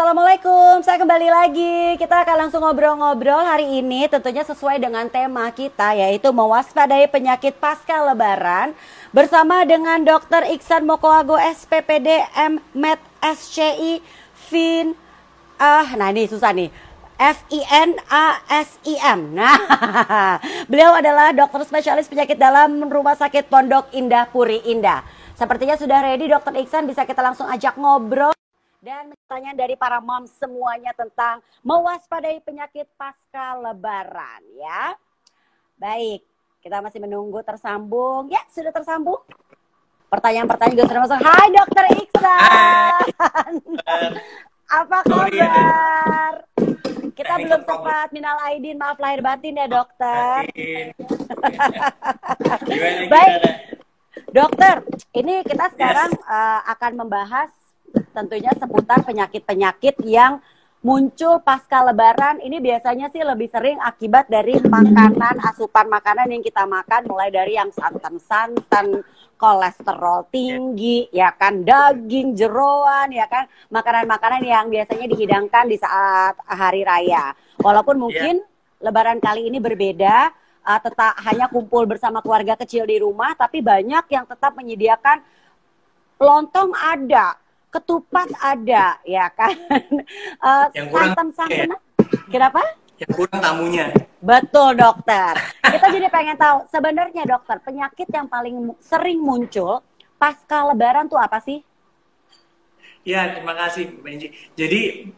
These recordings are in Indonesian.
Assalamualaikum, saya kembali lagi. Kita akan langsung ngobrol-ngobrol hari ini tentunya sesuai dengan tema kita, yaitu mewaspadai penyakit pasca lebaran bersama dengan Dr. Iksan Mokoago SPPD M.Med SCI Fin nah ini susah nih, FINASIM. Nah, beliau adalah dokter spesialis penyakit dalam Rumah Sakit Pondok Indah Puri Indah. Sepertinya sudah ready Dr. Iksan, bisa kita langsung ajak ngobrol dan pertanyaan dari para moms semuanya tentang mewaspadai penyakit pasca lebaran ya. Baik, kita masih menunggu tersambung. Ya, sudah tersambung. Pertanyaan-pertanyaan juga sudah masuk. Hai Dokter Iksan. Apa kabar? Kita belum sempat minal aidin, maaf lahir batin ya dokter. Baik, dokter, ini kita sekarang akan membahas tentunya seputar penyakit-penyakit yang muncul pasca lebaran. Ini biasanya sih lebih sering akibat dari makanan, asupan makanan yang kita makan, mulai dari yang santan-santan, kolesterol tinggi, ya kan, daging, jeroan, ya kan, makanan-makanan yang biasanya dihidangkan di saat hari raya. Walaupun mungkin lebaran kali ini berbeda, tetap hanya kumpul bersama keluarga kecil di rumah, tapi banyak yang tetap menyediakan lontong ada, ketupat ada, ya kan? Santan-santan, kenapa? Yang kurang tamunya. Betul dokter. Kita jadi pengen tahu sebenarnya dokter, penyakit yang paling sering muncul pasca lebaran tuh apa sih? Ya, terima kasih Mbak Inci. Jadi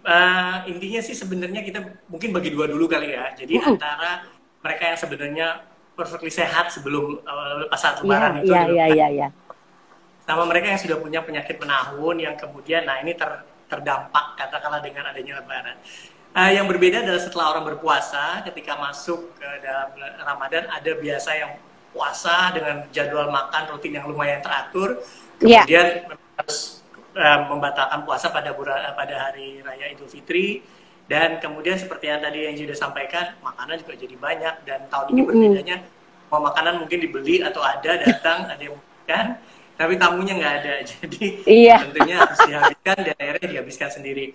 intinya sih sebenarnya kita mungkin bagi dua dulu kali ya. Jadi antara mereka yang sebenarnya perfectly sehat sebelum pas saat lebaran itu. Iya. Sama mereka yang sudah punya penyakit menahun yang kemudian, nah ini terdampak katakanlah dengan adanya lebaran. Yang berbeda adalah setelah orang berpuasa, ketika masuk ke dalam bulan Ramadan, ada biasa yang puasa dengan jadwal makan rutin yang lumayan teratur, kemudian harus membatalkan puasa pada hari raya Idul Fitri, dan kemudian seperti yang tadi yang sudah sampaikan, makanan juga jadi banyak, dan tahun ini berbedanya, mau makanan mungkin dibeli atau datang, ada yang makan, tapi tamunya nggak ada, jadi tentunya harus dihabiskan dan akhirnya dihabiskan sendiri.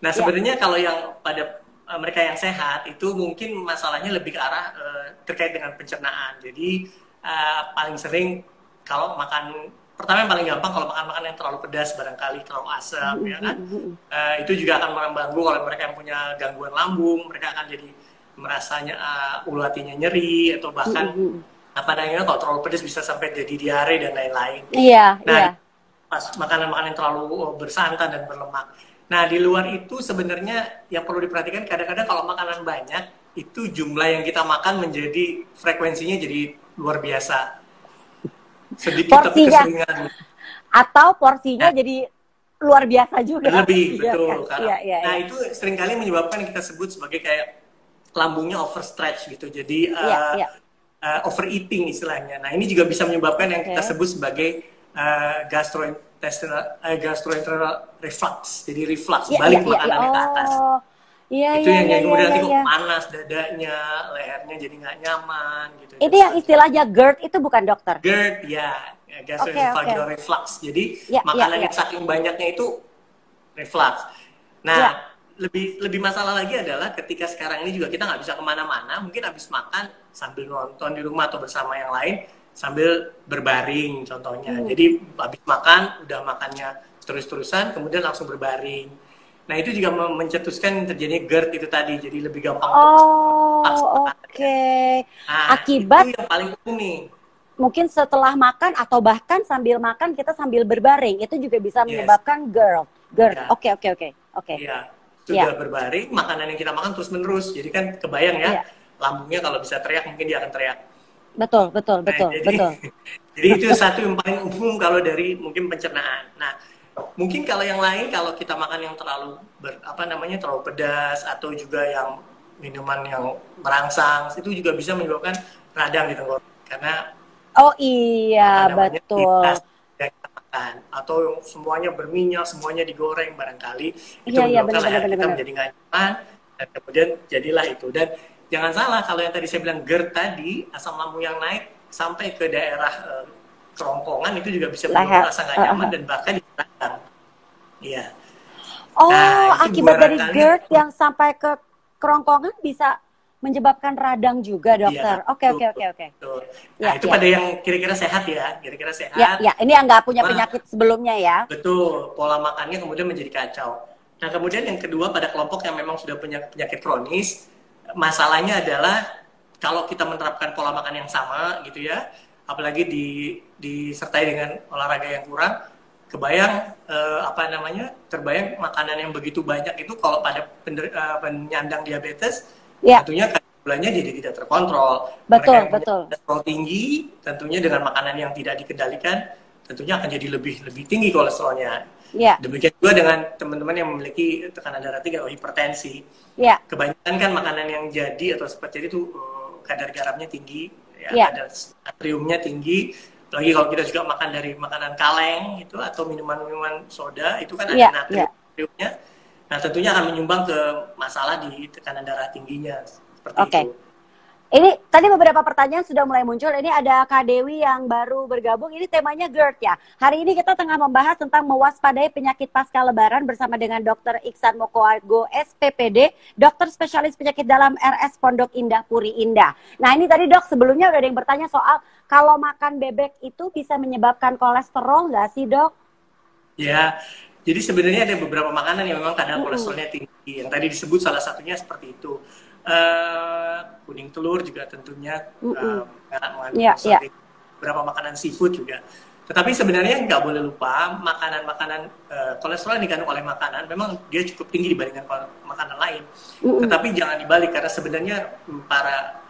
Nah sebenarnya kalau yang pada mereka yang sehat itu mungkin masalahnya lebih ke arah terkait dengan pencernaan. Jadi paling sering kalau makan, pertama yang paling gampang kalau makan makanan yang terlalu pedas barangkali, terlalu asam, ya kan, itu juga akan mengganggu. Kalau mereka yang punya gangguan lambung, mereka akan jadi merasanya ulu hatinya nyeri atau bahkan apa namanya kalau terlalu pedas bisa sampai jadi diare dan lain-lain. Pas makanan-makanan yang terlalu bersantan dan berlemak. Nah di luar itu sebenarnya yang perlu diperhatikan, kadang-kadang kalau makanan banyak itu jumlah yang kita makan menjadi frekuensinya jadi luar biasa. Sedikit tapi keseringan. Atau porsinya jadi luar biasa juga. Lebih, betul. Nah itu seringkali menyebabkan yang kita sebut sebagai kayak lambungnya overstretch gitu. Jadi overeating istilahnya. Nah ini juga bisa menyebabkan yang kita sebut sebagai gastrointestinal reflux. Jadi reflux, balik makanannya ke atas. Itu yang kemudian nanti kok panas dadanya, lehernya jadi nggak nyaman gitu. Itu yang istilahnya GERD itu bukan dokter? GERD gastroesophageal reflux. Jadi makanan yang saking banyaknya itu reflux. Nah lebih masalah lagi adalah ketika sekarang ini juga kita nggak bisa kemana-mana, mungkin habis makan sambil nonton di rumah atau bersama yang lain sambil berbaring contohnya. Jadi habis makan, udah makannya terus-terusan, kemudian langsung berbaring. Nah itu juga mencetuskan terjadinya GERD itu tadi, jadi lebih gampang Nah, akibat itu yang paling umum nih. Mungkin setelah makan atau bahkan sambil makan kita sambil berbaring, itu juga bisa menyebabkan GERD. Oke. Sudah berbaring, makanan yang kita makan terus-menerus. Jadi kan kebayang ya, lambungnya kalau bisa teriak, mungkin dia akan teriak. Betul. Jadi itu satu yang paling umum kalau dari mungkin pencernaan. Nah, mungkin kalau yang lain, kalau kita makan yang terlalu terlalu pedas atau juga yang minuman yang merangsang, itu juga bisa menyebabkan radang di tenggorokan. Karena betul. Atau semuanya berminyak, semuanya digoreng barangkali, itu menyebabkan leher kita menjadi nggak nyaman, dan kemudian jadilah itu. Dan jangan salah, kalau yang tadi saya bilang GERD tadi, asam lambung yang naik sampai ke daerah kerongkongan itu juga bisa menyebabkan rasa nggak nyaman dan bahkan di radang. Oh, Nah, itu akibat dari barangkali GERD yang sampai ke kerongkongan bisa menyebabkan radang juga, iya, dokter. Oke, betul, oke, oke, oke. betul. Nah, Ya, itu ya. pada yang kira-kira sehat ya, kira-kira Ya, sehat. ya. Ini yang nggak punya Wah, penyakit sebelumnya ya. betul, pola makannya kemudian menjadi kacau. Nah, kemudian yang kedua pada kelompok yang memang sudah punya penyakit kronis, masalahnya adalah kalau kita menerapkan pola makan yang sama gitu ya, apalagi disertai dengan olahraga yang kurang, kebayang apa namanya, terbayang makanan yang begitu banyak itu kalau pada penyandang diabetes, Ya, tentunya kadar gulanya jadi tidak terkontrol. Mereka betul, yang punya betul. kolesterol tinggi, tentunya dengan makanan yang tidak dikendalikan, tentunya akan jadi lebih lebih tinggi kolesterolnya. Ya, Demikian juga dengan teman-teman yang memiliki tekanan darah tinggi atau hipertensi. ya, Kebanyakan kan makanan yang jadi atau seperti itu kadar garamnya tinggi, ya, ya. kadar natriumnya tinggi. Apalagi kalau kita juga makan dari makanan kaleng itu atau minuman-minuman soda itu kan ada Iya, iya. natriumnya. Nah, tentunya akan menyumbang ke masalah di tekanan darah tingginya seperti Oke. itu. Ini tadi beberapa pertanyaan sudah mulai muncul. Ini ada Kak Dewi yang baru bergabung. Ini temanya GERD ya. Hari ini kita tengah membahas tentang mewaspadai penyakit pasca lebaran bersama dengan Dr. Iksan Mokoargo, SPPD, dokter spesialis penyakit dalam RS Pondok Indah Puri Indah. Nah ini tadi dok, sebelumnya udah ada yang bertanya soal kalau makan bebek itu bisa menyebabkan kolesterol nggak sih dok? Ya, jadi sebenarnya ada beberapa makanan yang memang kadar kolesterolnya tinggi. Yang tadi disebut salah satunya seperti itu. Kuning telur juga tentunya mengandung Ya, kolesterol ya. tinggi. Beberapa makanan seafood juga. Tetapi sebenarnya nggak boleh lupa makanan-makanan kolesterol yang dikandung oleh makanan memang dia cukup tinggi dibandingkan makanan lain. Tetapi jangan dibalik karena sebenarnya para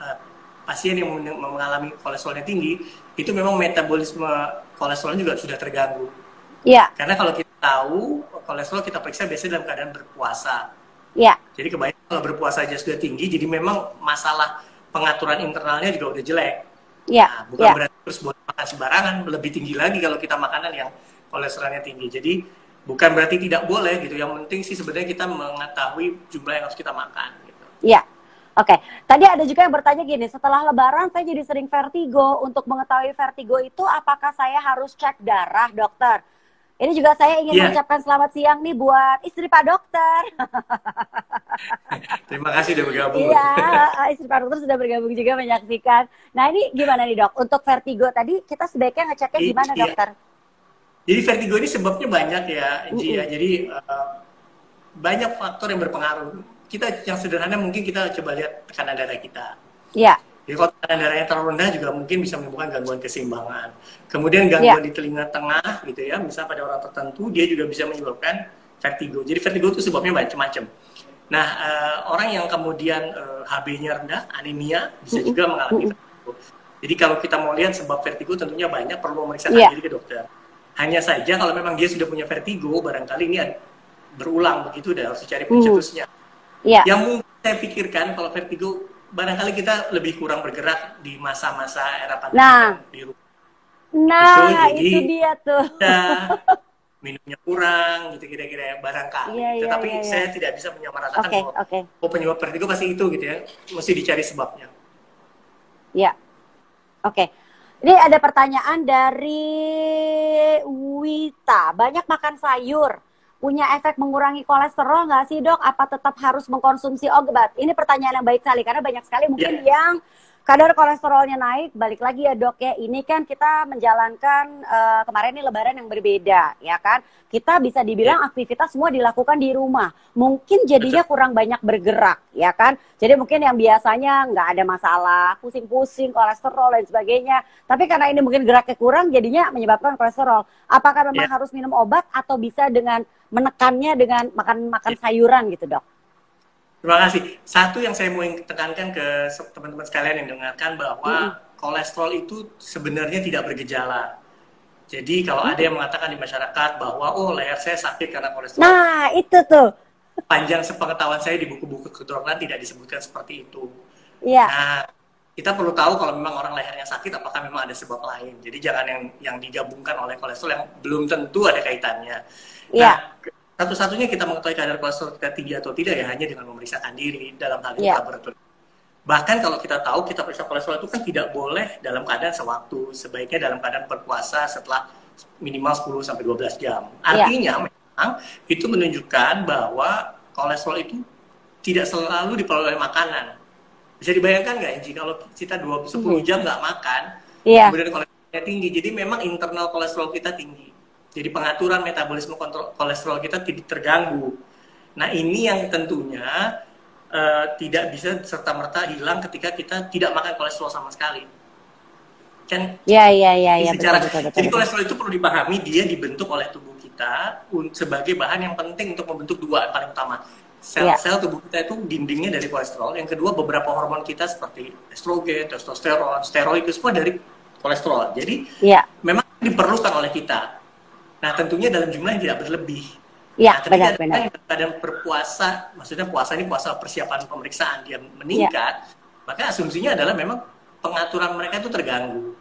pasien yang mengalami kolesterolnya tinggi itu memang metabolisme kolesterolnya juga sudah terganggu. Ya, Karena kalau kita tahu kolesterol kita periksa biasanya dalam keadaan berpuasa. ya, Jadi kebanyakan kalau berpuasa aja sudah tinggi, jadi memang masalah pengaturan internalnya juga udah jelek. ya, Nah, bukan ya. berarti terus boleh makan sembarangan, lebih tinggi lagi kalau kita makanan yang kolesterolnya tinggi. Jadi bukan berarti tidak boleh gitu. Yang penting sih sebenarnya kita mengetahui jumlah yang harus kita makan. Gitu. Ya, oke. Tadi ada juga yang bertanya gini, setelah Lebaran saya jadi sering vertigo. Untuk mengetahui vertigo itu, apakah saya harus cek darah, dokter? Ini juga saya ingin Iya, mengucapkan selamat siang nih buat istri Pak Dokter. terima kasih sudah bergabung. Iya, istri Pak Dokter sudah bergabung juga menyaksikan. Nah ini gimana nih dok? Untuk vertigo tadi kita sebaiknya ngeceknya gimana Iya. dokter? Jadi vertigo ini sebabnya banyak ya, Ji ya. Jadi banyak faktor yang berpengaruh. Kita yang sederhana mungkin kita coba lihat tekanan darah kita. Iya, Jadi kalau tekanan darahnya terlalu rendah juga mungkin bisa menimbulkan gangguan keseimbangan. Kemudian gangguan di telinga tengah gitu ya, misal pada orang tertentu dia juga bisa menyebabkan vertigo. Jadi vertigo itu sebabnya macam-macam. Nah, orang yang kemudian HB-nya rendah, anemia bisa juga mengalami vertigo. Jadi kalau kita mau lihat sebab vertigo tentunya banyak, perlu memeriksakan diri ke dokter. Hanya saja kalau memang dia sudah punya vertigo, barangkali ini berulang begitu dan harus dicari pencetusnya. iya. Yang mungkin saya pikirkan kalau vertigo barangkali kita lebih kurang bergerak di masa-masa era pandemi di rumah. Nah, Jadi itu dia tuh. minumnya kurang gitu kira-kira ya barangkali. Iya. Tetapi saya tidak bisa menyamaratakan bahwa penyebab vertigo pasti itu gitu ya. Mesti dicari sebabnya. Ya. Oke. Ini ada pertanyaan dari Wita. Banyak makan sayur punya efek mengurangi kolesterol nggak sih dok? Apa tetap harus mengkonsumsi obat? Ini pertanyaan yang baik sekali karena banyak sekali mungkin yang kadar kolesterolnya naik. Balik lagi ya dok ya, ini kan kita menjalankan kemarin ini lebaran yang berbeda ya kan. Kita bisa dibilang aktivitas semua dilakukan di rumah. Mungkin jadinya kurang banyak bergerak ya kan. Jadi mungkin yang biasanya nggak ada masalah, pusing-pusing, kolesterol dan sebagainya. Tapi karena ini mungkin geraknya kurang jadinya menyebabkan kolesterol. Apakah memang harus minum obat atau bisa dengan menekannya dengan makan sayuran gitu dok? Terima kasih. Satu yang saya mau tekankan ke teman-teman sekalian yang dengarkan bahwa kolesterol itu sebenarnya tidak bergejala. Jadi kalau ada yang mengatakan di masyarakat bahwa oh leher saya sakit karena kolesterol. Nah itu tuh. Panjang sepengetahuan saya di buku-buku kedokteran tidak disebutkan seperti itu. Iya. Nah kita perlu tahu kalau memang orang lehernya sakit apakah memang ada sebab lain. Jadi jangan yang digabungkan oleh kolesterol yang belum tentu ada kaitannya. Nah, satu-satunya kita mengetahui kadar kolesterol kita tinggi atau tidak ya hanya dengan memeriksakan diri dalam hal ini laboratorium. Bahkan kalau kita tahu kita periksa kolesterol itu kan tidak boleh dalam keadaan sewaktu, sebaiknya dalam keadaan berpuasa setelah minimal 10 sampai 12 jam. Artinya itu menunjukkan bahwa kolesterol itu tidak selalu dipengaruhi oleh makanan. Bisa dibayangkan nggak, Inci, kalau kita 10 jam nggak makan, kemudian kolesterolnya tinggi. Jadi memang internal kolesterol kita tinggi. Jadi pengaturan metabolisme kolesterol kita tidak terganggu. Nah ini yang tentunya tidak bisa serta-merta hilang ketika kita tidak makan kolesterol sama sekali. Kan? Betul. Jadi kolesterol itu perlu dipahami, dia dibentuk oleh tubuh kita sebagai bahan yang penting untuk membentuk dua paling utama. Sel-sel tubuh kita itu dindingnya dari kolesterol. Yang kedua, beberapa hormon kita seperti estrogen, testosteron, steroid itu semua dari kolesterol. Jadi memang diperlukan oleh kita. Nah tentunya dalam jumlah yang tidak berlebih. Nah, ketika badan berpuasa, maksudnya puasa ini puasa persiapan pemeriksaan, dia meningkat, maka asumsinya adalah memang pengaturan mereka itu terganggu.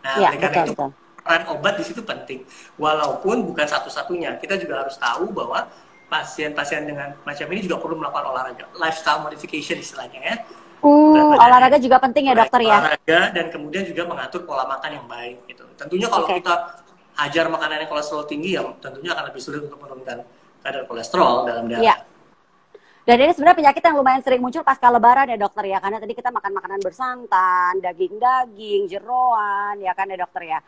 Nah, oleh karena itu peran obat di situ penting. Walaupun bukan satu-satunya, kita juga harus tahu bahwa pasien-pasien dengan macam ini juga perlu melakukan olahraga, lifestyle modification istilahnya ya. Olahraga juga penting ya dokter ya. Olahraga dan kemudian juga mengatur pola makan yang baik gitu. Tentunya kalau kita hajar makanan yang kolesterol tinggi, yang tentunya akan lebih sulit untuk menurunkan kadar kolesterol dalam darah. Dan ini sebenarnya penyakit yang lumayan sering muncul pasca lebaran ya dokter ya, karena tadi kita makan makanan bersantan, daging-daging, jeroan, ya kan ya dokter ya.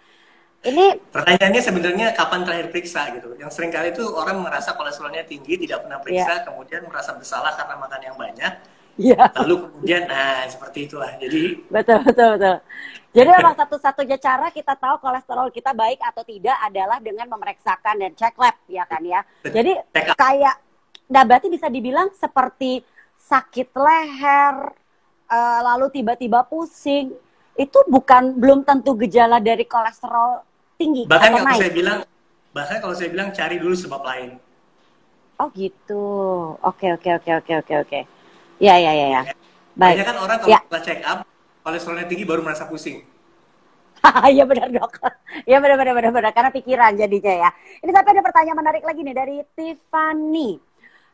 Ini pertanyaannya sebenarnya kapan terakhir periksa gitu. Yang sering kali itu orang merasa kolesterolnya tinggi, tidak pernah periksa, kemudian merasa bersalah karena makan yang banyak. Lalu kemudian, seperti itulah. Jadi betul. Jadi memang satu-satunya cara kita tahu kolesterol kita baik atau tidak adalah dengan memeriksakan dan cek lab, ya kan ya. Jadi kayak, nah berarti bisa dibilang seperti sakit leher, lalu tiba-tiba pusing, itu belum tentu gejala dari kolesterol tinggi. Bahkan kalau saya bilang cari dulu sebab lain. Oh gitu. Oke. Ya. Baik. Banyak kan orang kalau setelah check up kolesterolnya tinggi baru merasa pusing. Iya benar dok. Iya benar. Karena pikiran jadinya ya. Ini sampai ada pertanyaan menarik lagi nih dari Tiffany.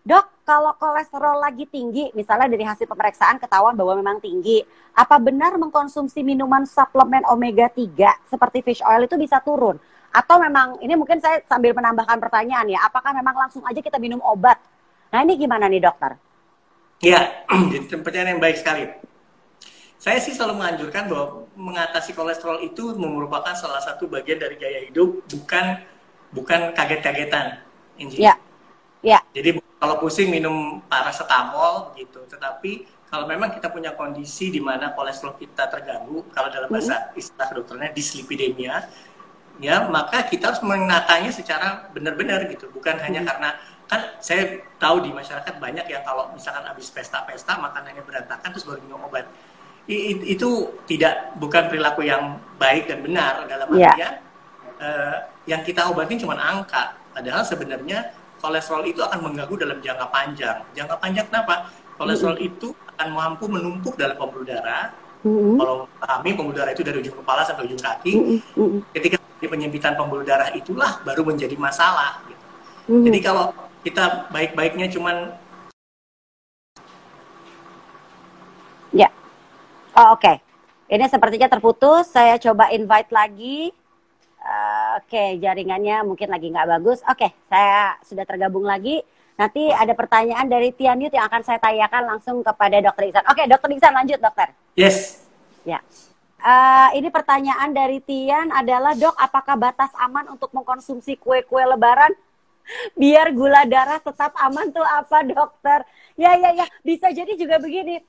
Dok, kalau kolesterol lagi tinggi, misalnya dari hasil pemeriksaan ketahuan bahwa memang tinggi, apa benar mengkonsumsi minuman suplemen omega 3 seperti fish oil itu bisa turun? Atau memang, ini mungkin saya sambil menambahkan pertanyaan ya, apakah memang langsung aja kita minum obat? Nah ini gimana nih dokter? Ya, jadi pertanyaan yang baik sekali. Saya sih selalu menganjurkan bahwa mengatasi kolesterol itu merupakan salah satu bagian dari gaya hidup, bukan kaget-kagetan. Jadi kalau pusing minum paracetamol gitu. Tetapi kalau memang kita punya kondisi di mana kolesterol kita terganggu, kalau dalam bahasa istilah dokternya dislipidemia, ya maka kita harus menatanya secara benar-benar gitu. Bukan hanya karena kan saya tahu di masyarakat banyak yang kalau misalkan habis pesta-pesta makanannya berantakan terus baru minum obat. Itu bukan perilaku yang baik dan benar dalam artian yang kita obatin cuma angka, padahal sebenarnya kolesterol itu akan mengganggu dalam jangka panjang. Jangka panjang kenapa? Kolesterol itu akan mampu menumpuk dalam pembuluh darah. Kalau pahami pembuluh darah itu dari ujung kepala sampai ujung kaki. Ketika penyempitan pembuluh darah itulah baru menjadi masalah. Gitu. Jadi kalau kita baik-baiknya cuman Oke. Ini sepertinya terputus. Saya coba invite lagi. Oke, jaringannya mungkin lagi nggak bagus. Oke, saya sudah tergabung lagi. Nanti ada pertanyaan dari Tian Yut yang akan saya tanyakan langsung kepada Dr. Iksan. Oke, Dr. Iksan lanjut, dokter. Yes. Ya. Ini pertanyaan dari Tian adalah, dok, apakah batas aman untuk mengkonsumsi kue-kue lebaran? Biar gula darah tetap aman tuh apa, dokter? Ya. Bisa jadi juga begini.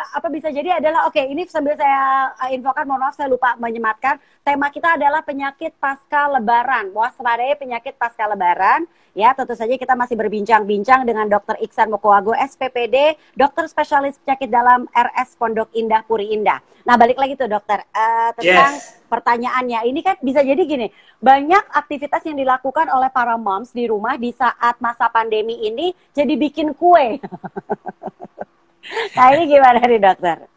Apa bisa jadi adalah ini sambil saya infokan, mohon maaf saya lupa menyematkan, tema kita adalah penyakit pasca lebaran, waspadai penyakit pasca lebaran ya. Tentu saja kita masih berbincang-bincang dengan Dr. Iksan Mokoago SPPD, dokter spesialis penyakit dalam RS Pondok Indah Puri Indah. Nah balik lagi tuh dokter tentang pertanyaannya, ini kan bisa jadi gini, banyak aktivitas yang dilakukan oleh para moms di rumah di saat masa pandemi ini jadi bikin kue. Nah ini gimana nih dokter?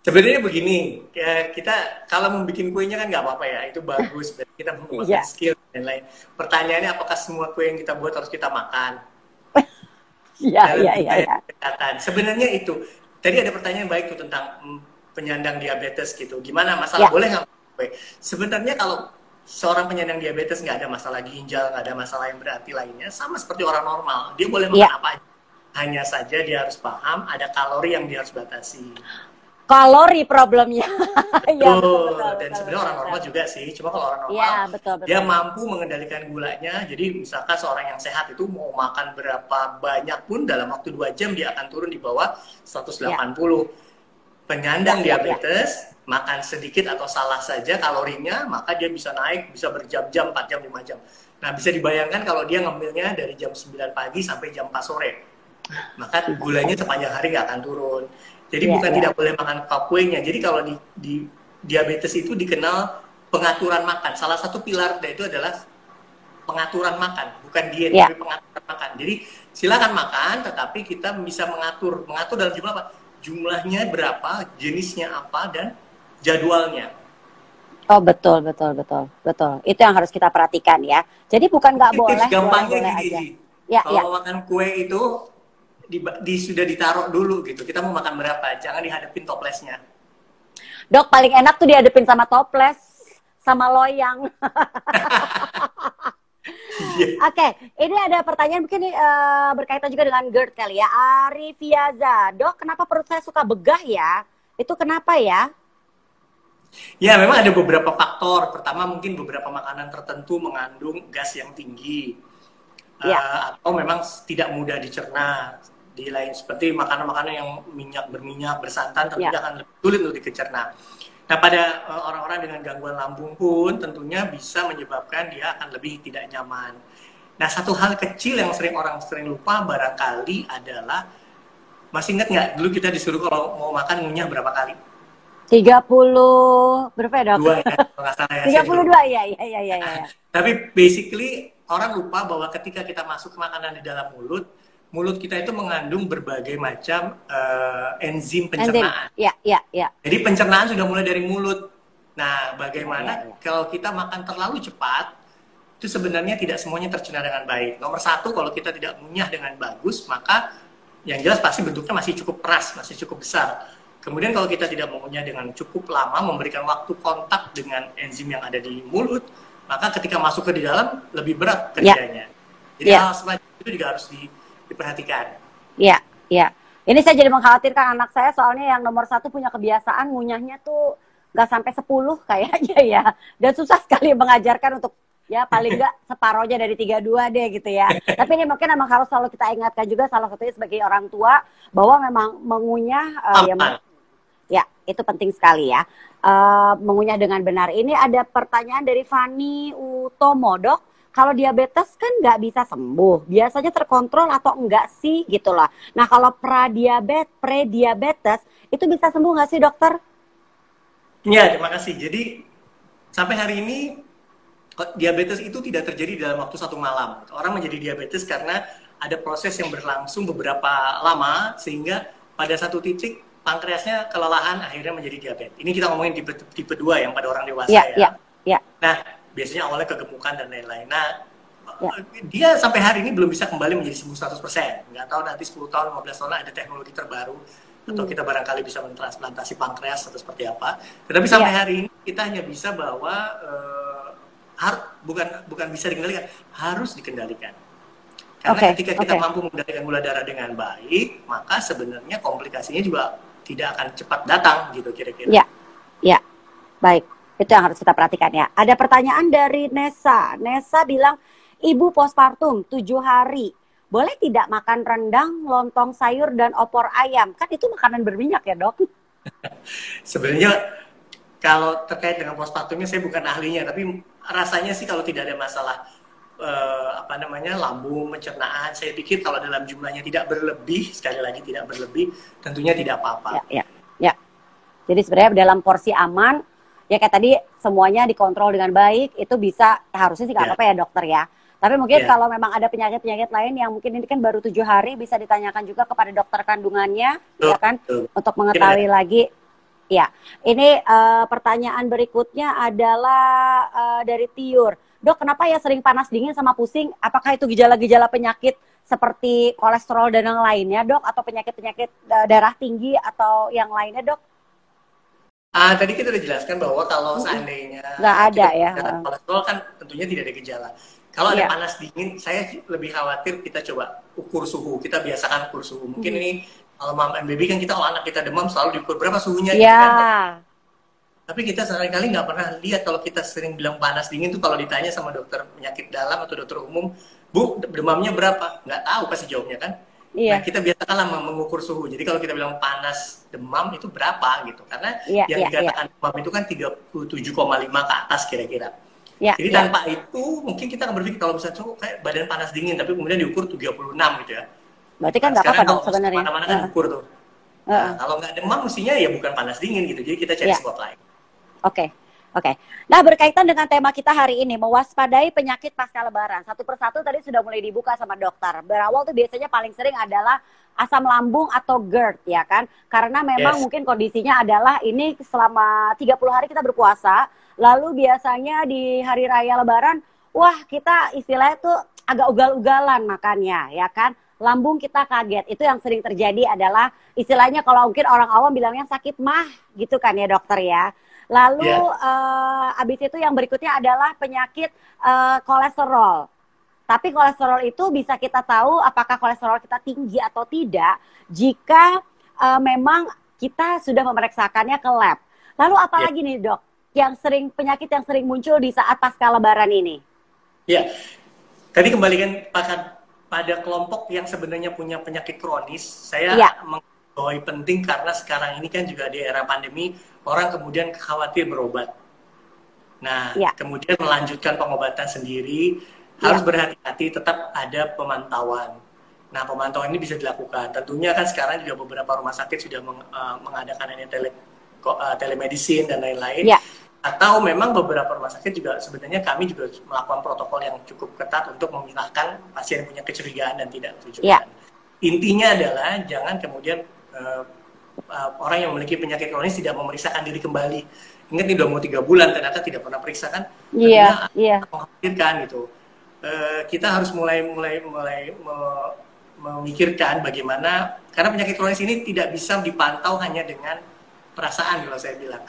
Sebenarnya begini, kita kalau membuat kuenya kan nggak apa-apa ya, itu bagus, kita menggunakan skill dan lain. Pertanyaannya apakah semua kue yang kita buat harus kita makan? Iya. Sebenarnya itu, tadi ada pertanyaan baik tuh tentang penyandang diabetes gitu, gimana masalah boleh nggak kue? Sebenarnya kalau seorang penyandang diabetes nggak ada masalah ginjal, nggak ada masalah yang berarti lainnya, sama seperti orang normal. Dia boleh Ya, makan apa aja. Hanya saja dia harus paham ada kalori yang dia harus batasi. kalori problemnya. Iya, betul, betul, Betul. Dan betul, sebenarnya betul, orang normal betul. juga sih. Cuma kalau orang Iya, normal, betul, dia betul. mampu mengendalikan gulanya. Jadi misalkan seorang yang sehat itu mau makan berapa banyak pun dalam waktu 2 jam dia akan turun di bawah Ya, 180. ya, Penyandang ya, ya. diabetes, makan sedikit atau salah saja kalorinya, maka dia bisa naik, bisa berjam-jam, 4 jam, 5 jam. Nah, bisa dibayangkan kalau dia ngemilnya dari jam 9 pagi sampai jam 4 sore. Maka gulanya sepanjang hari nggak akan turun. Jadi Ya, bukan ya. tidak boleh makan kuenya. Jadi kalau di diabetes itu dikenal pengaturan makan. Salah satu pilar itu adalah pengaturan makan, bukan diet, Ya. tapi pengaturan makan. Jadi silakan makan, tetapi kita bisa mengatur. Mengatur dalam jumlah apa? Jumlahnya berapa, jenisnya apa, dan jadwalnya. Oh, betul, betul, betul, betul. Itu yang harus kita perhatikan ya. Jadi bukan nggak Mungkin tips boleh, gampangnya boleh-boleh gini, aja. Ji. Ya, ya. Kalau makan kue itu sudah ditaruh dulu gitu. Kita mau makan berapa, jangan dihadapin toplesnya. Dok, paling enak tuh dihadapin sama toples, sama loyang. Iya. Oke, ini ada pertanyaan mungkin berkaitan juga dengan GERD kali ya. Arifiaza, dok, kenapa perut saya suka begah ya? Itu kenapa ya? Ya, memang ada beberapa faktor. Pertama, mungkin beberapa makanan tertentu mengandung gas yang tinggi. Ya, Atau memang tidak mudah dicerna. Di lain seperti makanan-makanan yang berminyak, bersantan ya, tentunya akan lebih sulit untuk dicerna. Nah, pada orang-orang dengan gangguan lambung pun tentunya bisa menyebabkan dia akan lebih tidak nyaman. Nah, satu hal kecil yang orang sering lupa barangkali adalah, masih ingat nggak dulu kita disuruh kalau mau makan ngunyah berapa kali? 30, berapa ya dok? 2 ya, kalau nggak salah ya, Tiga saya juga puluh lupa. dua ya, ya, ya, ya, ya. Tapi basically orang lupa bahwa ketika kita masuk ke makanan di dalam mulut, mulut kita itu mengandung berbagai macam enzim Enzim, pencernaan. ya, ya, ya. Jadi pencernaan sudah mulai dari mulut. Nah, Ya, ya, bagaimana ya. kalau kita makan terlalu cepat, itu sebenarnya tidak semuanya tercerna dengan baik. Nomor satu, kalau kita tidak mengunyah dengan bagus, maka yang jelas pasti bentuknya masih cukup keras, masih cukup besar. Kemudian kalau kita tidak mengunyah dengan cukup lama, memberikan waktu kontak dengan enzim yang ada di mulut, maka ketika masuk ke di dalam lebih berat Ya, kerjanya. Jadi ya, hal semacam itu juga harus diperhatikan. ya, ya. Ini saya jadi mengkhawatirkan anak saya soalnya yang nomor 1 punya kebiasaan ngunyahnya tuh nggak sampai 10 kayaknya ya. Dan susah sekali mengajarkan untuk ya paling nggak separohnya dari 32 deh gitu ya. Tapi ini mungkin memang harus selalu kita ingatkan juga salah satunya sebagai orang tua bahwa memang mengunyah Aman. ya itu penting sekali ya. Mengunyah dengan benar. Ini ada pertanyaan dari Fani Utomo, dok. Kalau diabetes kan nggak bisa sembuh, biasanya terkontrol atau enggak sih gitu lah. Nah kalau prediabetes itu bisa sembuh nggak sih dokter? Ya, terima kasih. Jadi sampai hari ini diabetes itu tidak terjadi dalam waktu 1 malam. Orang menjadi diabetes karena ada proses yang berlangsung beberapa lama sehingga pada satu titik pankreasnya kelelahan akhirnya menjadi diabetes. Ini kita ngomongin tipe 2 yang pada orang dewasa Ya, ya. ya. Nah, biasanya awalnya kegemukan dan lain-lain. Nah, Ya. dia sampai hari ini belum bisa kembali menjadi sembuh 100%. Nggak tahu nanti 10 tahun, 15 tahun ada teknologi terbaru atau kita barangkali bisa mentransplantasi pankreas atau seperti apa. Tetapi sampai hari ini kita hanya bisa bahwa bukan bisa dikendalikan, harus dikendalikan. Karena ketika kita mampu mengendalikan gula darah dengan baik, maka sebenarnya komplikasinya juga tidak akan cepat datang gitu kira-kira. Ya, ya, baik. Itu yang harus kita perhatikan ya. Ada pertanyaan dari Nesa. Nesa bilang, ibu postpartum 7 hari. Boleh tidak makan rendang, lontong sayur, dan opor ayam? Kan itu makanan berminyak ya dok? Sebenarnya kalau terkait dengan postpartumnya saya bukan ahlinya, tapi rasanya sih kalau tidak ada masalah lambung, pencernaan, saya pikir kalau dalam jumlahnya tidak berlebih, sekali lagi tidak berlebih, tentunya tidak apa-apa. Ya. Jadi sebenarnya dalam porsi aman, ya kayak tadi semuanya dikontrol dengan baik, itu bisa harusnya sih nggak apa-apa ya dokter ya. Tapi mungkin kalau memang ada penyakit-penyakit lain yang mungkin ini kan baru 7 hari, bisa ditanyakan juga kepada dokter kandungannya, ya kan, untuk mengetahui lagi. Ya, ini pertanyaan berikutnya adalah dari Tiur. Dok, kenapa ya sering panas dingin sama pusing? Apakah itu gejala-gejala penyakit seperti kolesterol dan yang lainnya, dok? Atau penyakit-penyakit darah tinggi atau yang lainnya, dok? Tadi kita udah jelaskan bahwa kalau seandainya Nggak ada kita ya. bicara kolesterol kan tentunya tidak ada gejala. Kalau ada Iya. panas dingin, saya lebih khawatir kita coba ukur suhu. Kita biasakan ukur suhu. Mungkin ini kalau mam MBB kan kita kalau anak kita demam selalu diukur berapa suhunya gitu Iya. kan. Tapi kita seringkali nggak pernah lihat kalau kita sering bilang panas dingin tuh kalau ditanya sama dokter penyakit dalam atau dokter umum, Bu, demamnya berapa? Nggak tahu pasti jawabnya kan. Nah, Iya. kita biasakanlah mengukur suhu. Jadi kalau kita bilang panas demam itu berapa gitu. Karena Iya, yang iya, iya. dikatakan demam itu kan 37,5 ke atas kira-kira. Iya, Jadi iya. tanpa itu mungkin kita akan berpikir kalau misalnya kayak badan panas dingin tapi kemudian diukur 36 gitu ya. Berarti kan Nah, nggak sekarang apa-apa dong kalau sebenarnya. mana-mana kan ukur tuh. Heeh. Nah, kalau nggak demam mestinya ya bukan panas dingin gitu. Jadi kita cari Iya. swab lain. Oke, oke. Nah, berkaitan dengan tema kita hari ini, mewaspadai penyakit pasca lebaran. Satu persatu tadi sudah mulai dibuka sama dokter. Berawal tuh biasanya paling sering adalah asam lambung atau GERD, ya kan? Karena memang Yes. mungkin kondisinya adalah ini selama 30 hari kita berpuasa, lalu biasanya di hari raya lebaran, wah kita istilahnya tuh agak ugal-ugalan makannya, ya kan? Lambung kita kaget. Itu yang sering terjadi adalah istilahnya kalau mungkin orang awam bilangnya sakit mah gitu kan ya dokter ya. Lalu abis itu yang berikutnya adalah penyakit kolesterol. Tapi kolesterol itu bisa kita tahu apakah kolesterol kita tinggi atau tidak jika memang kita sudah memeriksakannya ke lab. Lalu apalagi nih dok, penyakit yang sering muncul di saat pasca lebaran ini? Ya, tadi kembalikan pada kelompok yang sebenarnya punya penyakit kronis. Saya menggarisbawahi penting karena sekarang ini kan juga di era pandemi, orang kemudian khawatir berobat. Nah, kemudian melanjutkan pengobatan sendiri, harus berhati-hati, tetap ada pemantauan. Nah, pemantauan ini bisa dilakukan. Tentunya kan sekarang juga beberapa rumah sakit sudah mengadakan telemedicine dan lain-lain. Atau memang beberapa rumah sakit juga sebenarnya kami juga melakukan protokol yang cukup ketat untuk memisahkan pasien yang punya kecurigaan dan tidak kecurigaan. Intinya adalah jangan kemudian orang yang memiliki penyakit kronis tidak memeriksakan diri kembali. Ingat nih udah mau 3 bulan ternyata tidak pernah periksa kan? Mengkhawatirkan gitu. Kita harus mulai memikirkan bagaimana karena penyakit kronis ini tidak bisa dipantau hanya dengan perasaan kalau saya bilang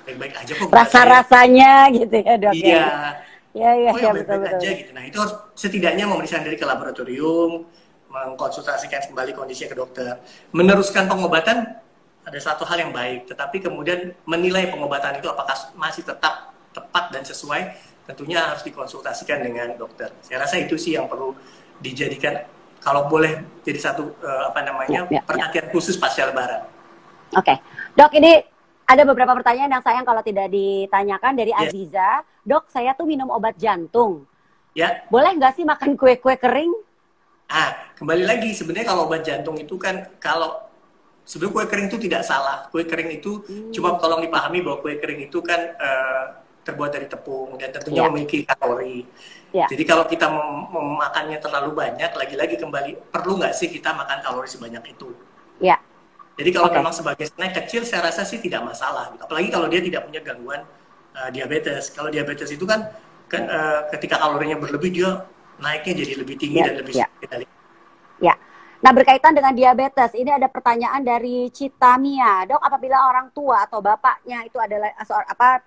baik-baik aja kok rasa-rasanya gitu ya dok. Iya baik-baik aja gitu. Nah itu harus setidaknya memeriksa diri ke laboratorium, mengkonsultasikan kembali kondisinya ke dokter, meneruskan pengobatan ada satu hal yang baik, tetapi kemudian menilai pengobatan itu apakah masih tetap tepat dan sesuai tentunya harus dikonsultasikan dengan dokter. Saya rasa itu sih yang perlu dijadikan kalau boleh jadi satu perhatian khusus pasca lebaran. Oke, dok ini ada beberapa pertanyaan yang sayang kalau tidak ditanyakan dari Aziza. Dok, saya tuh minum obat jantung. Boleh nggak sih makan kue-kue kering? Kembali lagi sebenarnya kalau obat jantung itu kan kalau sebenarnya kue kering itu tidak salah. Kue kering itu cuma tolong dipahami bahwa kue kering itu kan terbuat dari tepung dan tentunya memiliki kalori. Jadi kalau kita memakannya terlalu banyak, lagi-lagi kembali perlu nggak sih kita makan kalori sebanyak itu? Jadi kalau memang sebagai snack kecil, saya rasa sih tidak masalah. Apalagi kalau dia tidak punya gangguan diabetes. Kalau diabetes itu kan ketika kalorinya berlebih, dia naiknya jadi lebih tinggi dan lebih sulit kita lihat. Nah berkaitan dengan diabetes, ini ada pertanyaan dari Citamia. Dok, apabila orang tua atau bapaknya itu adalah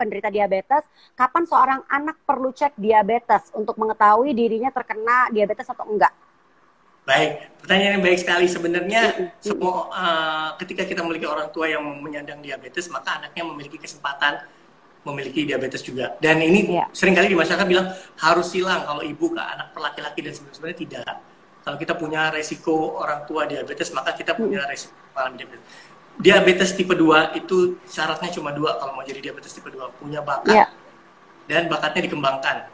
penderita diabetes, kapan seorang anak perlu cek diabetes untuk mengetahui dirinya terkena diabetes atau enggak? Baik, pertanyaan yang baik sekali. Sebenarnya semua ketika kita memiliki orang tua yang menyandang diabetes, maka anaknya memiliki kesempatan memiliki diabetes juga. Dan ini seringkali di masyarakat bilang harus silang kalau ibu ke anak laki-laki dan sebenarnya tidak. Kalau kita punya resiko orang tua diabetes, maka kita punya resiko mengalami diabetes. Diabetes tipe 2 itu syaratnya cuma 2 kalau mau jadi diabetes tipe 2. Punya bakat dan bakatnya dikembangkan.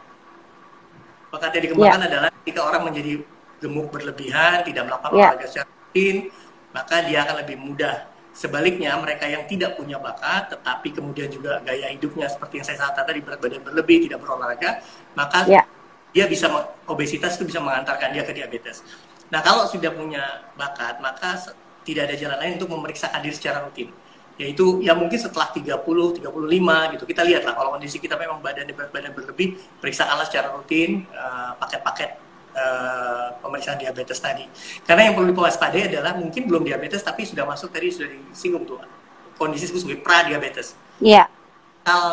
Bakatnya dikembangkan adalah ketika orang menjadi gemuk berlebihan, tidak melakukan olahraga secara rutin, maka dia akan lebih mudah. Sebaliknya, mereka yang tidak punya bakat, tetapi kemudian juga gaya hidupnya seperti yang saya katakan tadi, berat badan berlebih, tidak berolahraga, maka dia bisa obesitas itu bisa mengantarkan dia ke diabetes. Nah, kalau sudah punya bakat, maka tidak ada jalan lain untuk memeriksakan diri secara rutin. Yaitu ya mungkin setelah 30, 35 gitu. Kita lihatlah kalau kondisi kita memang berat badan berlebih, periksakanlah secara rutin paket-paket pemeriksaan diabetes tadi. Karena yang perlu diwaspadai adalah mungkin belum diabetes tapi sudah masuk tadi sudah disinggung tuh kondisi disebut sebagai pradiabetes. Iya.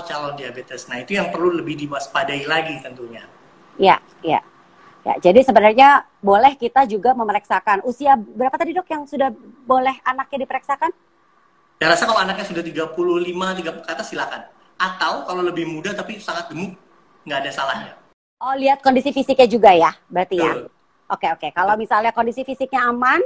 calon diabetes. Nah, itu yang perlu lebih diwaspadai lagi tentunya. Iya, iya. Ya, jadi sebenarnya boleh kita juga memeriksakan. Usia berapa tadi dok yang sudah boleh anaknya diperiksakan? Saya rasa kalau anaknya sudah 35, 30 ke atas silakan. Atau kalau lebih muda tapi sangat gemuk, nggak ada salahnya. Oh, lihat kondisi fisiknya juga ya, berarti ya. Betul. Oke, oke. Kalau misalnya kondisi fisiknya aman,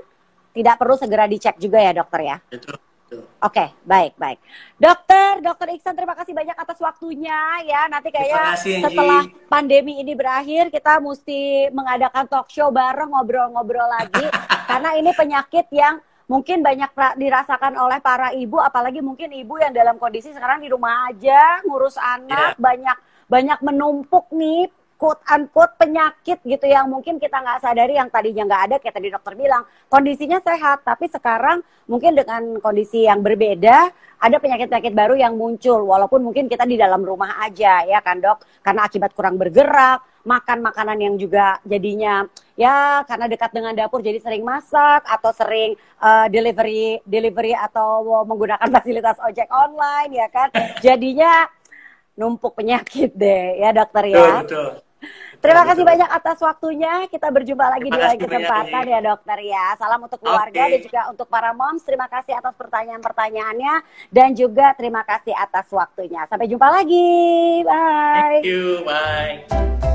tidak perlu segera dicek juga ya dokter ya. Betul. Betul. Oke, baik, baik. Dokter Iksan, terima kasih banyak atas waktunya ya. Nanti Terima kayaknya kasih, setelah Angie. pandemi ini berakhir, kita mesti mengadakan talk show bareng, ngobrol-ngobrol lagi. Karena ini penyakit yang mungkin banyak dirasakan oleh para ibu, apalagi mungkin ibu yang dalam kondisi sekarang di rumah aja, ngurus anak, Ya, banyak menumpuk nih, quote unquote penyakit gitu yang mungkin kita nggak sadari, yang tadinya nggak ada, kayak tadi dokter bilang kondisinya sehat, tapi sekarang mungkin dengan kondisi yang berbeda ada penyakit-penyakit baru yang muncul, walaupun mungkin kita di dalam rumah aja ya kan dok, karena akibat kurang bergerak, makan makanan yang juga jadinya ya karena dekat dengan dapur jadi sering masak atau sering delivery atau menggunakan fasilitas ojek online ya kan, jadinya numpuk penyakit deh ya dokter betul, ya. betul. Terima Betul, kasih betul. banyak atas waktunya. Kita berjumpa lagi Terima di lain kasih banyak, kesempatan Angie. ya dokter ya. Salam untuk keluarga dan Oke. juga untuk para moms. Terima kasih atas pertanyaan-pertanyaannya. Dan juga terima kasih atas waktunya. Sampai jumpa lagi. Thank Bye. you. Bye.